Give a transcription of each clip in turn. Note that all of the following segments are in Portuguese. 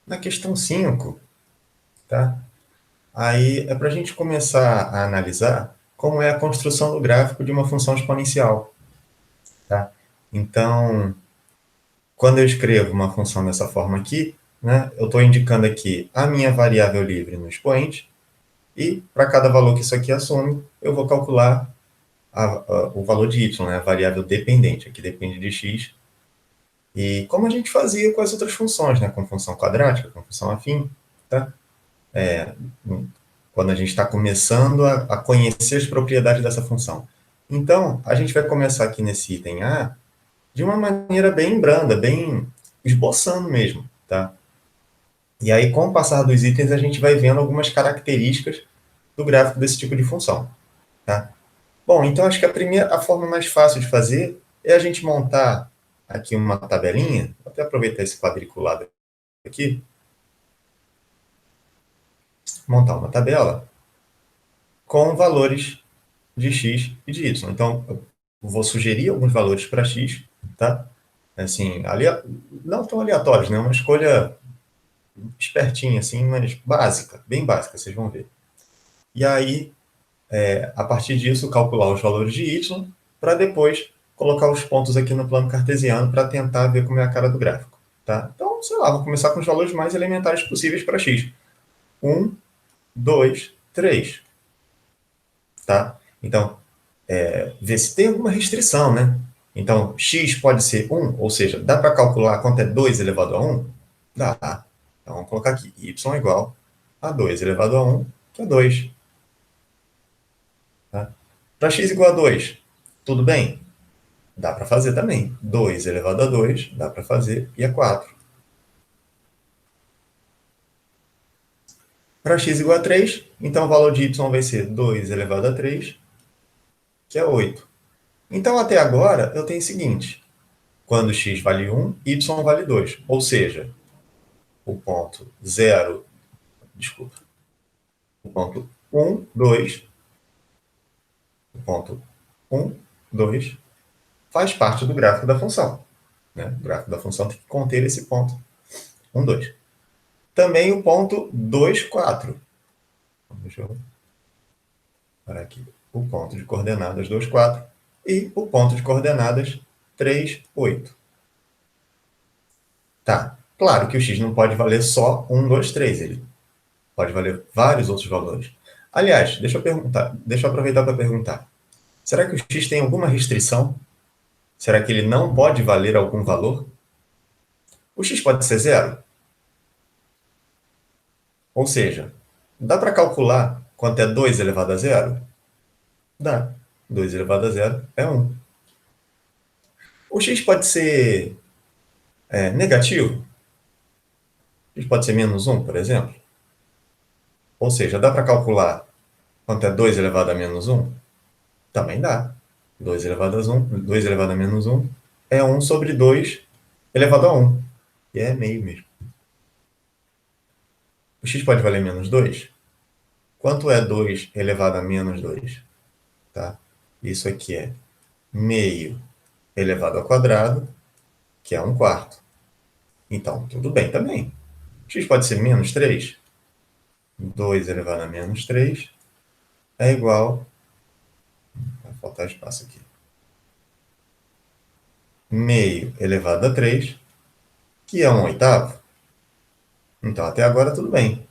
na questão 5, tá? Aí é para a gente começar a analisar como é a construção do gráfico de uma função exponencial, tá? Então, quando eu escrevo uma função dessa forma aqui, né, eu estou indicando aqui a minha variável livre no expoente, e para cada valor que isso aqui assume, eu vou calcular o valor de y, né, a variável dependente, aqui depende de x, e como a gente fazia com as outras funções, né, com função quadrática, com função afim, tá? Quando a gente está começando a conhecer as propriedades dessa função. Então, a gente vai começar aqui nesse item A de uma maneira bem branda, bem esboçando mesmo, tá? E aí, com o passar dos itens, a gente vai vendo algumas características do gráfico desse tipo de função, tá? Bom, então acho que a forma mais fácil de fazer é a gente montar aqui uma tabelinha, vou até aproveitar esse quadriculado aqui, montar uma tabela com valores de x e de y. Então, eu vou sugerir alguns valores para x, tá? Assim, não tão aleatórios, né? Uma escolha espertinha, assim, mas básica, bem básica, vocês vão ver. E aí, a partir disso, calcular os valores de y, para depois colocar os pontos aqui no plano cartesiano para tentar ver como é a cara do gráfico, tá? Então, sei lá, vou começar com os valores mais elementares possíveis para x. 1, 2, 3, tá? Então, ver se tem alguma restrição, né? Então, x pode ser 1, ou seja, dá para calcular quanto é 2 elevado a 1? Dá. Então, vamos colocar aqui, y igual a 2 elevado a 1, que é 2. Tá? Para x igual a 2, tudo bem? Dá para fazer também. 2 elevado a 2, dá para fazer, e é 4. Para x igual a 3, então o valor de y vai ser 2 elevado a 3, que é 8. Então, até agora, eu tenho o seguinte. Quando x vale 1, y vale 2. Ou seja, o ponto 0, desculpa, o ponto 1, 2, o ponto 1, 2, faz parte do gráfico da função. Né? O gráfico da função tem que conter esse ponto 1, 2. Também o ponto 2, 4. Deixa eu parar aqui. O ponto de coordenadas 2, 4 e o ponto de coordenadas 3, 8. Tá. Claro que o x não pode valer só 1, 2, 3. Ele pode valer vários outros valores. Aliás, deixa eu aproveitar para perguntar. Será que o x tem alguma restrição? Será que ele não pode valer algum valor? O x pode ser zero? Ou seja, dá para calcular quanto é 2 elevado a zero? Dá. 2 elevado a zero é 1. O x pode ser negativo? O x pode ser menos 1, por exemplo? Ou seja, dá para calcular quanto é 2 elevado a menos 1? Também dá. 2 elevado a 1, 2 elevado a menos 1 é 1 sobre 2 elevado a 1. E é meio mesmo. O x pode valer menos 2? Quanto é 2 elevado a menos 2? Tá? Isso aqui é meio elevado ao quadrado, que é 1 quarto. Então, tudo bem também. X pode ser menos 3? 2 elevado a menos 3 é igual... Vai faltar espaço aqui. Meio elevado a 3, que é 1 oitavo. Então, até agora, tudo bem.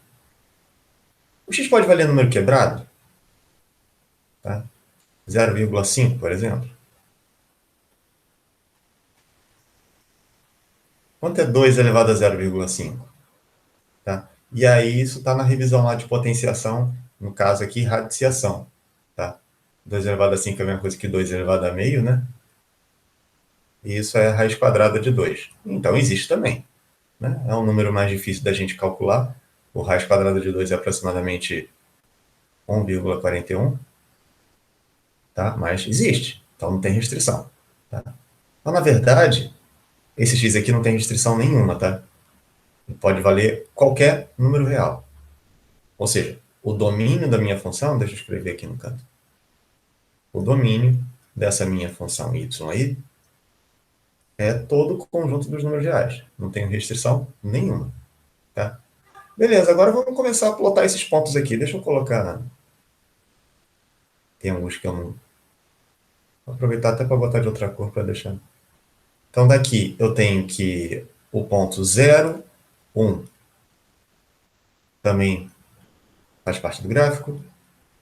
O x pode valer número quebrado? Tá? 0,5, por exemplo. Quanto é 2 elevado a 0,5? Tá? E aí, isso está na revisão lá de potenciação, no caso aqui, radiciação. Tá? 2 elevado a 5 é a mesma coisa que 2 elevado a meio, né? E isso é a raiz quadrada de 2. Então, existe também. Né? É um número mais difícil da gente calcular. O raiz quadrada de 2 é aproximadamente 1,41. Tá? Mas existe. Então, não tem restrição. Tá? Então, na verdade, esse x aqui não tem restrição nenhuma, tá? Pode valer qualquer número real. Ou seja, o domínio da minha função, deixa eu escrever aqui no canto, o domínio dessa minha função y aí é todo o conjunto dos números reais. Não tenho restrição nenhuma. tá? Beleza, agora vamos começar a plotar esses pontos aqui. Deixa eu colocar... Tem alguns que eu não... Vou aproveitar até para botar de outra cor para deixar... Então, daqui eu tenho que o ponto 0, 1 também faz parte do gráfico.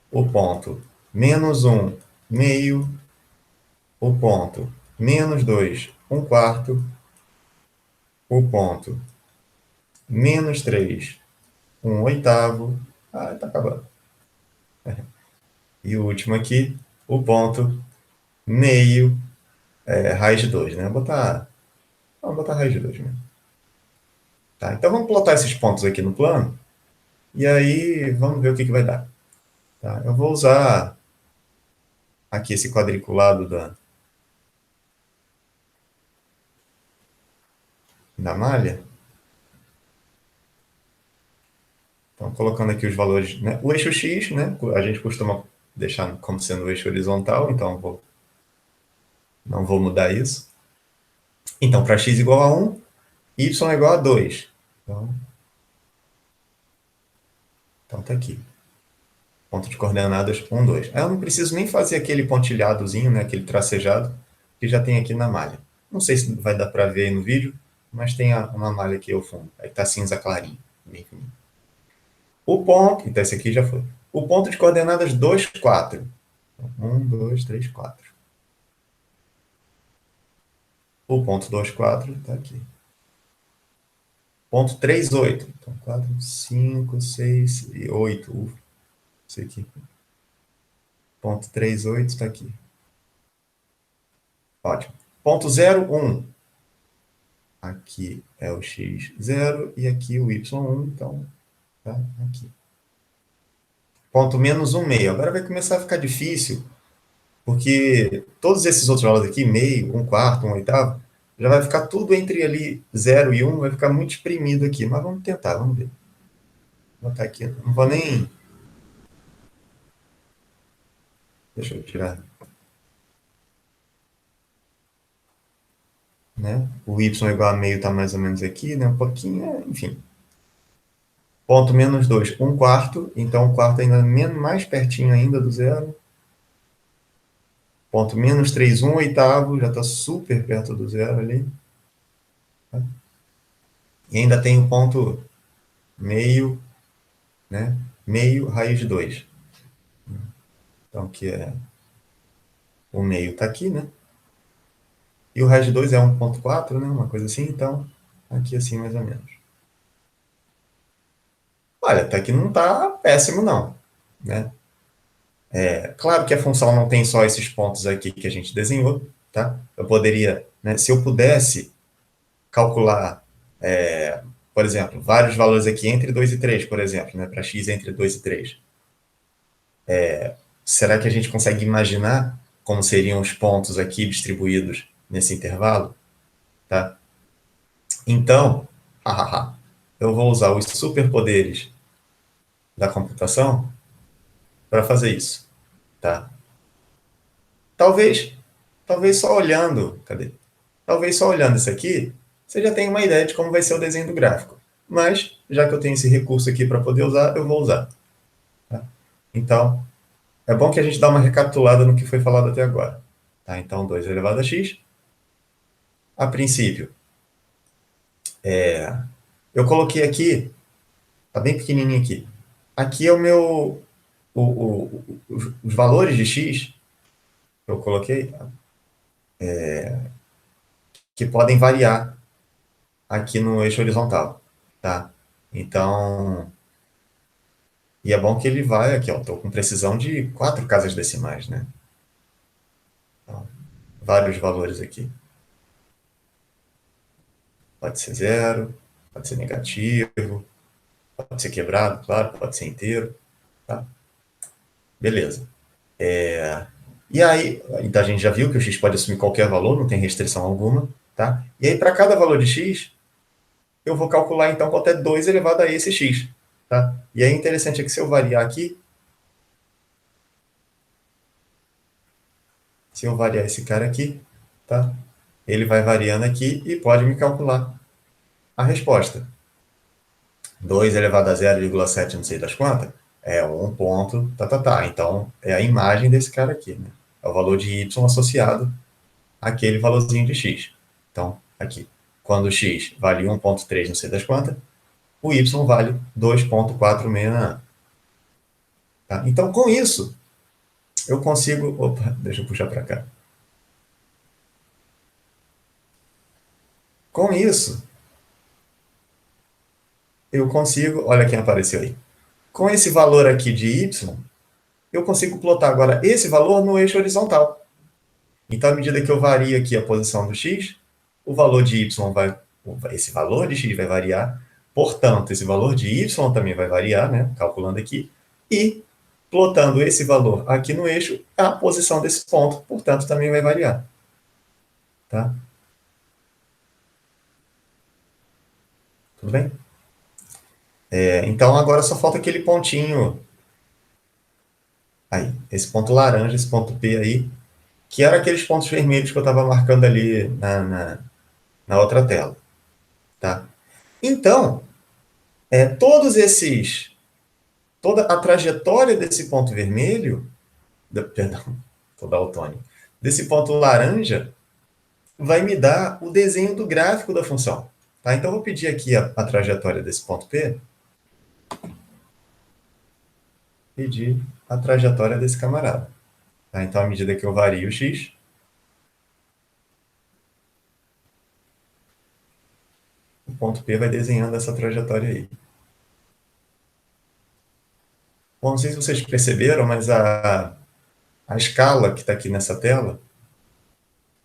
O ponto -1, meio. O ponto -2, 1/4. O ponto -3, 1/8. Ah, tá acabando. E o último aqui, o ponto meio, raiz de 2, né? Vamos botar raiz de 2 mesmo. Tá, então vamos plotar esses pontos aqui no plano, e aí vamos ver o que vai dar. Tá, eu vou usar aqui esse quadriculado da malha. Então, colocando aqui os valores, né? O eixo X, né? A gente costuma deixar como sendo o eixo horizontal, então não vou mudar isso. Então, para x igual a 1, y é igual a 2. Então tá aqui. Ponto de coordenadas 1, 2. Aí eu não preciso nem fazer aquele pontilhadozinho, né? Aquele tracejado, que já tem aqui na malha. Não sei se vai dar para ver aí no vídeo, mas tem uma malha aqui ao fundo. Aí tá cinza clarinho, bem fininho. O ponto, então esse aqui já foi. O ponto de coordenadas 2, 4. 1, 2, 3, 4. O ponto 2, 4 está aqui. Ponto 3, 8. Então, 4, 5, 6 e 8. Isso aqui. Ponto 3, 8 está aqui. Ótimo. Ponto 0, 1. Aqui é o x0 e aqui o y1, então tá aqui. Ponto -1, meio. Agora vai começar a ficar difícil, porque todos esses outros valores aqui, meio, 1/4, 1/8, já vai ficar tudo entre ali 0 e 1, vai ficar muito exprimido aqui. Mas vamos tentar, vamos ver. Vou botar aqui, não vou nem... Deixa eu tirar. Né? O y igual a meio está mais ou menos aqui, né? Um pouquinho, enfim. Ponto -2, 1/4. Então, o quarto ainda mais pertinho ainda do zero. Ponto -3, 1/8. Já está super perto do zero ali. E ainda tem o ponto meio, né? Meio, raiz de 2. Então, que é... O meio está aqui, né? E o raiz de 2 é 1/4, né? Uma coisa assim. Então, aqui assim mais ou menos. Olha, até que não está péssimo, não. Né? Claro que a função não tem só esses pontos aqui que a gente desenhou, tá? Eu poderia, né, se eu pudesse calcular, por exemplo, vários valores aqui entre 2 e 3, por exemplo, né, para x entre 2 e 3. Será que a gente consegue imaginar como seriam os pontos aqui distribuídos nesse intervalo? Tá? Então, eu vou usar os superpoderes da computação para fazer isso. Tá? Talvez, talvez só olhando, cadê? Talvez só olhando isso aqui, você já tenha uma ideia de como vai ser o desenho do gráfico. Mas, já que eu tenho esse recurso aqui para poder usar, eu vou usar. Tá? Então, é bom que a gente dá uma recapitulada no que foi falado até agora. Tá? Então, 2 elevado a x. A princípio, eu coloquei aqui, está bem pequenininho aqui. Aqui é o meu, os valores de x que eu coloquei, que podem variar aqui no eixo horizontal. Tá? Então, e é bom que ele vai aqui, ó, estou com precisão de 4 casas decimais, né? Então, vários valores aqui. Pode ser zero, pode ser negativo, pode ser quebrado, claro, pode ser inteiro, tá? Beleza. E aí, então a gente já viu que o x pode assumir qualquer valor, não tem restrição alguma, tá? E aí, para cada valor de x, eu vou calcular, então, quanto é 2 elevado a esse x, tá? E aí, interessante é que se eu variar aqui, se eu variar esse cara aqui, tá? Ele vai variando aqui e pode me calcular a resposta. 2 elevado a 0,7 não sei das quantas, é um ponto, Então, é a imagem desse cara aqui, né? É o valor de y associado àquele valorzinho de x. Então, aqui, quando o x vale 1,3 não sei das quantas, o y vale 2,469. Tá? Então, com isso, eu consigo... Opa, deixa eu puxar para cá. Com isso, eu consigo... Olha quem apareceu aí. Com esse valor aqui de y, eu consigo plotar agora esse valor no eixo horizontal. Então, à medida que eu vario aqui a posição do x, o valor de y vai... Esse valor de x vai variar. Portanto, esse valor de y também vai variar, né? Calculando aqui. E, plotando esse valor aqui no eixo, a posição desse ponto, portanto, também vai variar. Tá? Tudo bem? Então, agora só falta aquele pontinho aí. Esse ponto laranja, esse ponto P aí, que era aqueles pontos vermelhos que eu estava marcando ali na outra tela. Tá? Então, toda a trajetória desse ponto vermelho, perdão, estou daltônico, desse ponto laranja, vai me dar o desenho do gráfico da função. Tá? Então, eu vou pedir aqui a trajetória desse ponto P, pedir a trajetória desse camarada. Tá? Então, à medida que eu vario o x, o ponto P vai desenhando essa trajetória aí. Bom, não sei se vocês perceberam, mas a escala que está aqui nessa tela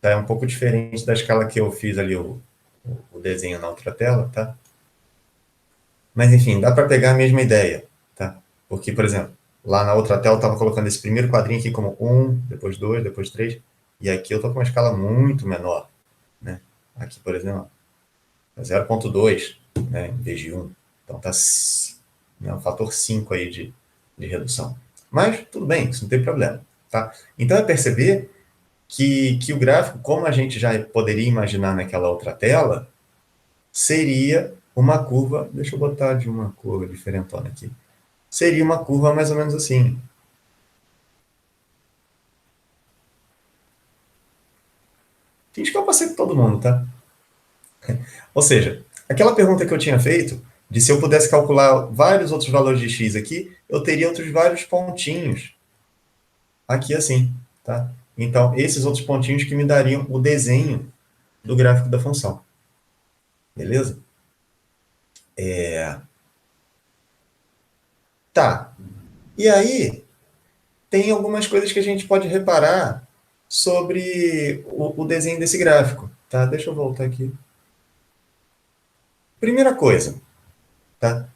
é um pouco diferente da escala que eu fiz ali o desenho na outra tela, tá? Mas, enfim, dá para pegar a mesma ideia, tá? Porque, por exemplo, lá na outra tela eu estava colocando esse primeiro quadrinho aqui como 1, depois 2, depois 3, e aqui eu estou com uma escala muito menor, né? Aqui, por exemplo, é 0,2, né, em vez de 1. Então, está um fator 5 aí de redução. Mas, tudo bem, isso não tem problema, tá? Então, é perceber que o gráfico, como a gente já poderia imaginar naquela outra tela, seria uma curva, deixa eu botar de uma curva diferentona aqui, seria uma curva mais ou menos assim. Finge que eu passei por todo mundo, tá? Ou seja, aquela pergunta que eu tinha feito, de se eu pudesse calcular vários outros valores de x aqui, eu teria outros vários pontinhos aqui assim, tá? Então, esses outros pontinhos que me dariam o desenho do gráfico da função. Beleza? Tá. E aí, tem algumas coisas que a gente pode reparar sobre o desenho desse gráfico, tá? Deixa eu voltar aqui. Primeira coisa, tá?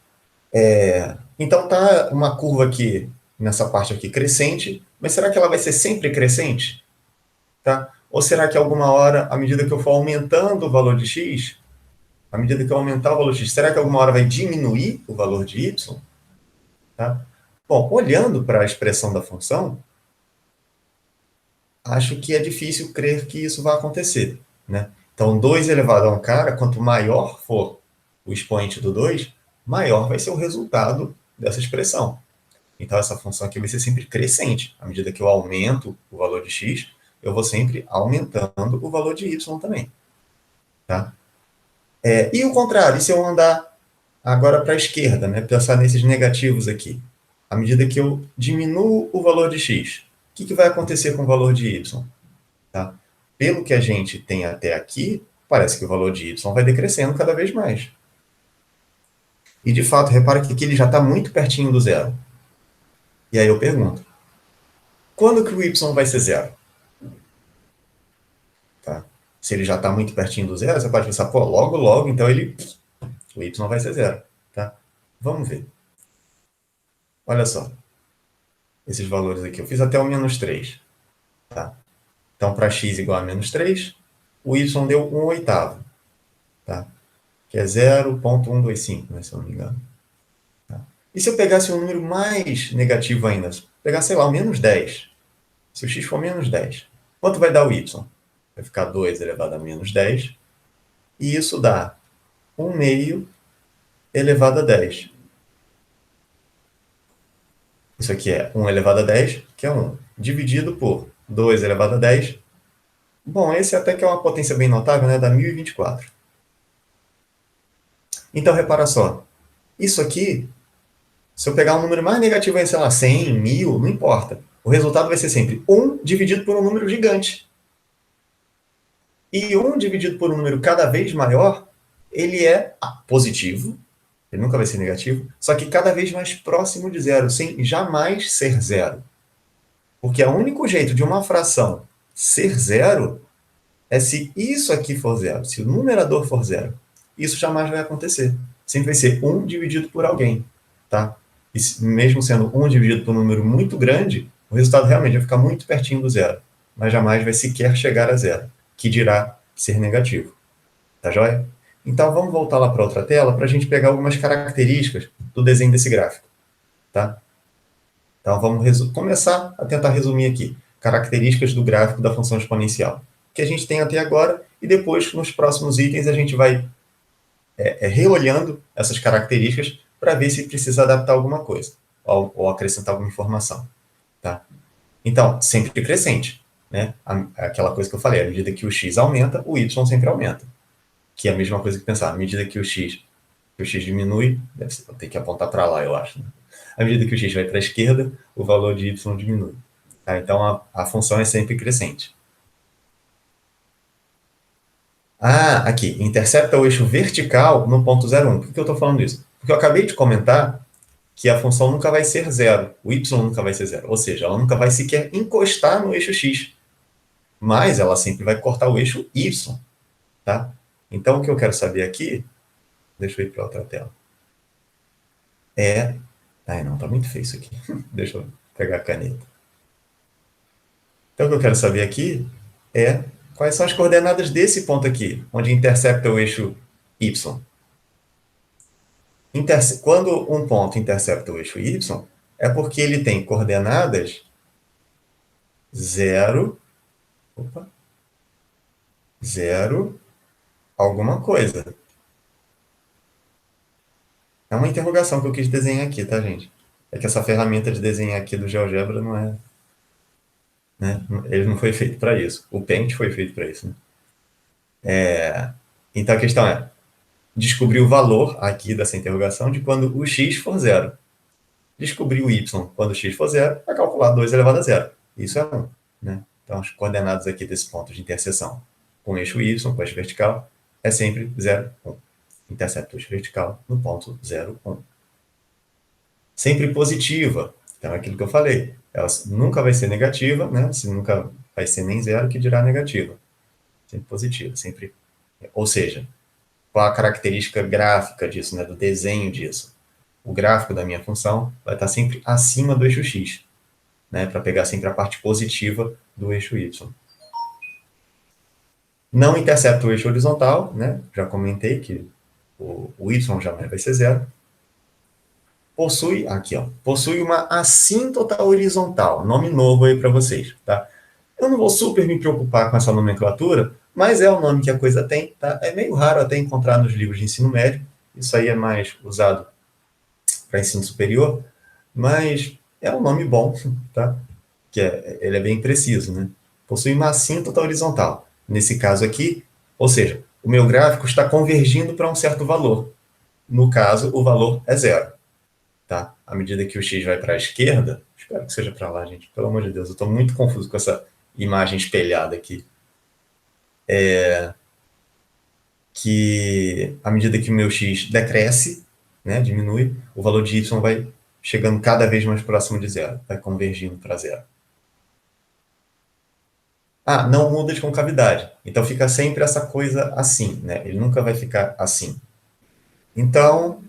Então tá uma curva aqui, nessa parte aqui, crescente, mas será que ela vai ser sempre crescente? Tá? Ou será que alguma hora, à medida que eu for aumentando o valor de x, à medida que eu aumentar o valor de x, será que alguma hora vai diminuir o valor de y? Tá? Bom, olhando para a expressão da função, acho que é difícil crer que isso vai acontecer, né? Então, 2 elevado a um cara, quanto maior for o expoente do 2, maior vai ser o resultado dessa expressão. Então, essa função aqui vai ser sempre crescente. À medida que eu aumento o valor de x, eu vou sempre aumentando o valor de y também. Tá? E o contrário, e se eu andar agora para a esquerda, né? Pensar nesses negativos aqui. À medida que eu diminuo o valor de x, o que vai acontecer com o valor de y? Tá? Pelo que a gente tem até aqui, parece que o valor de y vai decrescendo cada vez mais. E, de fato, repara que aqui ele já está muito pertinho do zero. E aí eu pergunto, quando que o y vai ser zero? Tá? Se ele já está muito pertinho do zero, você pode pensar, pô, logo, logo, então o y vai ser zero. Tá? Vamos ver. Olha só, esses valores aqui. Eu fiz até o menos 3. Tá? Então, para x igual a menos 3, o y deu 1 oitavo. Tá? Que é 0,125, né, se eu não me engano. Tá? E se eu pegasse um número mais negativo ainda? Pegar, sei lá, o menos 10. Se o x for menos 10, quanto vai dar o y? Vai ficar 2 elevado a menos 10. E isso dá 1 meio elevado a 10. Isso aqui é 1 elevado a 10, que é 1, dividido por 2 elevado a 10. Bom, esse até que é uma potência bem notável, né? Dá 1024. Então, repara só. Isso aqui, se eu pegar um número mais negativo, sei lá, 100, 1000, não importa. O resultado vai ser sempre 1 dividido por um número gigante. E 1 dividido por um número cada vez maior, ele é positivo, ele nunca vai ser negativo, só que cada vez mais próximo de zero, sem jamais ser zero. Porque o único jeito de uma fração ser zero é se isso aqui for zero, se o numerador for zero. Isso jamais vai acontecer. Sempre vai ser 1 dividido por alguém, tá? E mesmo sendo 1 dividido por um número muito grande, o resultado realmente vai ficar muito pertinho do zero, mas jamais vai sequer chegar a zero, que dirá ser negativo. Tá joia? Então vamos voltar lá para outra tela para a gente pegar algumas características do desenho desse gráfico, tá? Então vamos começar a tentar resumir aqui características do gráfico da função exponencial que a gente tem até agora, e depois, nos próximos itens, a gente vai reolhando essas características para ver se precisa adaptar alguma coisa, ou acrescentar alguma informação. Tá? Então, sempre crescente. Né? Aquela coisa que eu falei, à medida que o x aumenta, o y sempre aumenta. Que é a mesma coisa que pensar, à medida que o x diminui, eu tenho que apontar para lá, eu acho. Né? À medida que o x vai para a esquerda, o valor de y diminui. Tá? Então, a função é sempre crescente. Aqui, intercepta o eixo vertical no ponto 0,1. Por que eu estou falando isso? Porque eu acabei de comentar que a função nunca vai ser zero, o y nunca vai ser zero, ou seja, ela nunca vai sequer encostar no eixo x, mas ela sempre vai cortar o eixo y, tá? Então, o que eu quero saber aqui, deixa eu ir para outra tela, não, tá muito feio isso aqui, deixa eu pegar a caneta. Então, o que eu quero saber aqui é quais são as coordenadas desse ponto aqui, onde intercepta o eixo y. Quando um ponto intercepta o eixo y, é porque ele tem coordenadas 0, 0, alguma coisa. É uma interrogação que eu quis desenhar aqui, tá, gente? É que essa ferramenta de desenhar aqui do GeoGebra não é... Né? Ele não foi feito para isso. O Paint foi feito para isso. Né? Então a questão é descobrir o valor aqui dessa interrogação de quando o x for zero. Descobrir o y quando o x for zero é calcular 2 elevado a zero. Isso é 1. Né? Então as coordenadas aqui desse ponto de interseção com o eixo y, com o eixo vertical, é sempre 0, 1. Intercepta o eixo vertical no ponto 0, 1. Sempre positiva. Então é aquilo que eu falei. Ela nunca vai ser negativa, né? Se nunca vai ser nem zero, que dirá negativa. Sempre positiva, sempre. Ou seja, qual a característica gráfica disso, né? Do desenho disso? O gráfico da minha função vai estar sempre acima do eixo x, né? Para pegar sempre a parte positiva do eixo y. Não intercepta o eixo horizontal, né? Já comentei que o y jamais vai ser zero. Possui uma assíntota horizontal, nome novo aí para vocês, tá? Eu não vou super me preocupar com essa nomenclatura, mas é o nome que a coisa tem, tá? É meio raro até encontrar nos livros de ensino médio, isso aí é mais usado para ensino superior, mas é um nome bom, tá? Ele é bem preciso, né? Possui uma assíntota horizontal. Nesse caso aqui, ou seja, o meu gráfico está convergindo para um certo valor. No caso, o valor é zero. Tá? À medida que o x vai para a esquerda, espero que seja para lá, gente, pelo amor de Deus, eu estou muito confuso com essa imagem espelhada aqui. Que à medida que o meu x decresce, né, diminui, o valor de y vai chegando cada vez mais próximo de zero, vai convergindo para zero. Não muda de concavidade. Então fica sempre essa coisa assim, né? Ele nunca vai ficar assim. Então,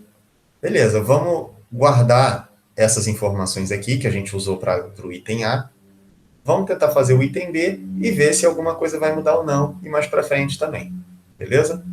beleza, vamos guardar essas informações aqui que a gente usou para o item A. Vamos tentar fazer o item B e ver se alguma coisa vai mudar ou não, e mais para frente também. Beleza?